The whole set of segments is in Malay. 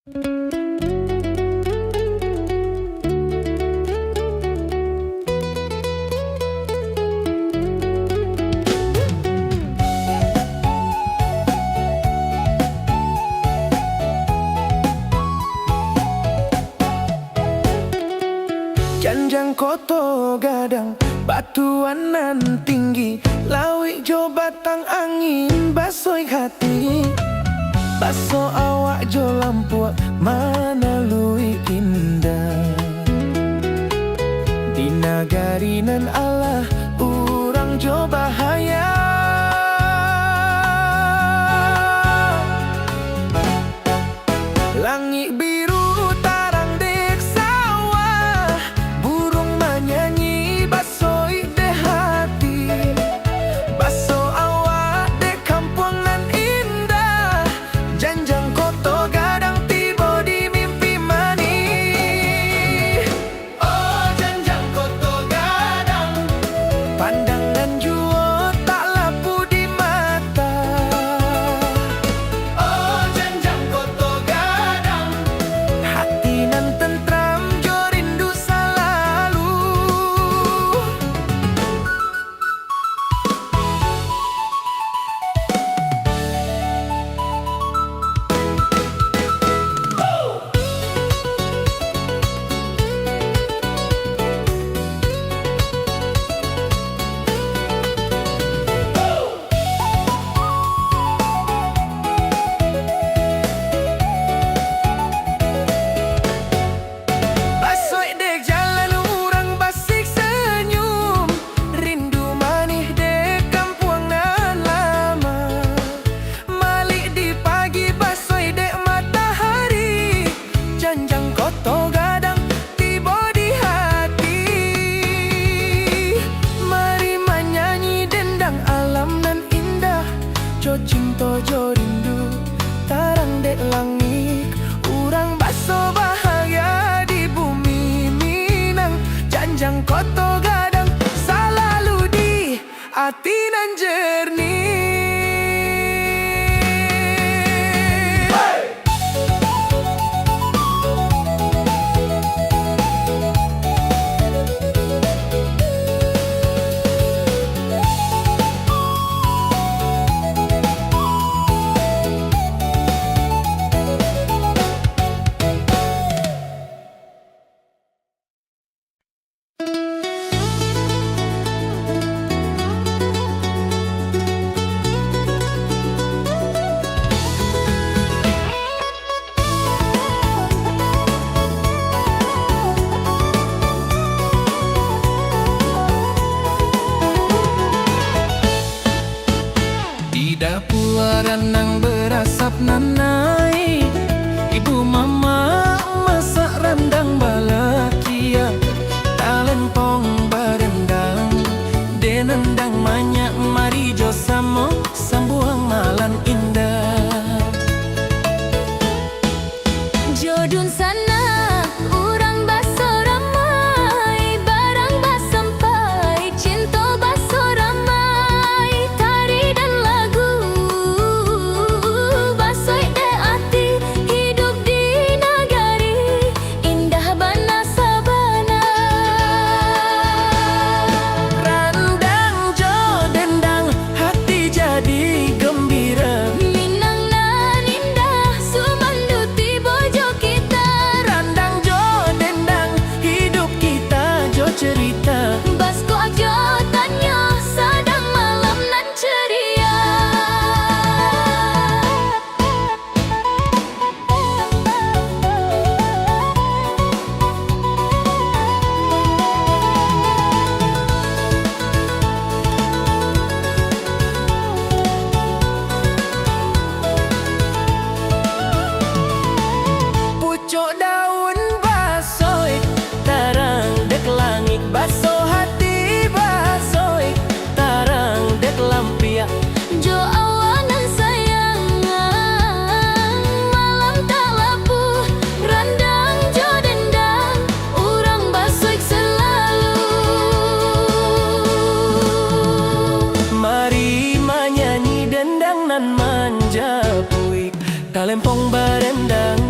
Janjang koto gadang batuanan tinggi, lawik jo batang angin basoi hati. Baso awak jo lampu mana lui indah. Di nagari nan Allah urang jo bahaya. Langit biru tarang dek sawah, burung menyanyi basoi de hati. Baso awak de kampung nan indah, janjang koto gadang tiba di mimpi mani. Oh janjang koto gadang, pandangan jua tak lapu di mata. Oh janjang koto gadang, hati nan tentram jo rindu selalu. Basoi dek jalan urang basik senyum, rindu manih dek kampung nan lama. Malik di pagi basoi dek matahari, janjang koto gadang tiba di hati. Mari menyanyi dendang alam nan indah, jo cinta jo rindu tarang dek langit. Urang baso bahagia di bumi Minang, janjang koto gadang selalu di hati nan jernih. Di dapur nang berasap nanai, ibu mama masak rendang balakia. Talempong barendang, denendang banyak mari jo samo sambuang malam indah. Jodun sana urang baso ramai, barang basampai, cinta baso ramai, tari dan lagu basoi de hati, hidup di nagari indah bana sabana. Randang jo dendang hati jadi gembira. Minang nan indah sumandu tiba jo kita, Randang jo dendang hidup kita jo cerita. basko aja tanya sadang malam nan ceria. Pucuk daun basoi tarang dek langit, baso hati basoi tarang dek lampia. Jo awanan sayangan, malam tak lapu, randang jo dendang, urang basoik selalu. Mari menyanyi dendang nan manja puik, talempong barendang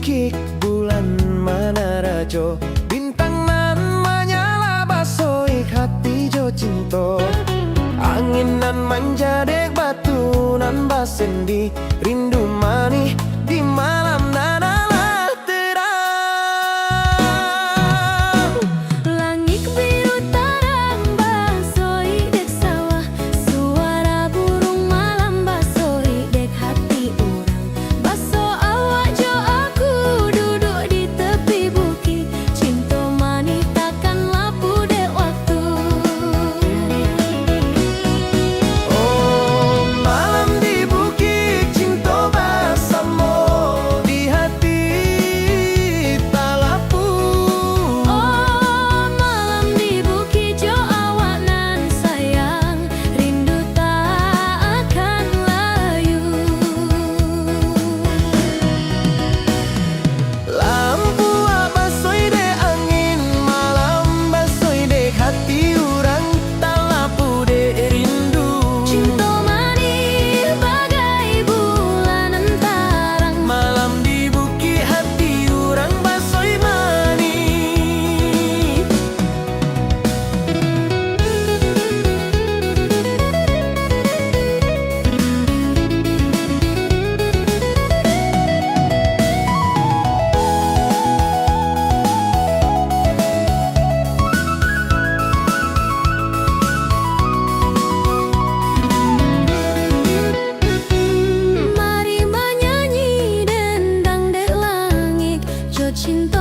bukit bulan mana rajo bintang nan menyala basoi hati jo cinta angin nan manja dek batu nan basendi rindu mani di malam nan alah terang Langit biru tarang basoi dek sawah suara burung malam basoi dek hati orang baso awak jo aku duduk di tepi bukit cinta manis takkan lapu dek waktu Oh malam di bukit cinta bersama di hati tak lapu Oh malam di bukit jo awak nan sayang rindu tak akan layu Lampu basoi dek angin malam basoi dek hati orang tak lapu dek rindu Cinta manis bagai bulan tarang Malam di bukit hati orang basoi mani Mari menyanyi dendang dek langit jo cinta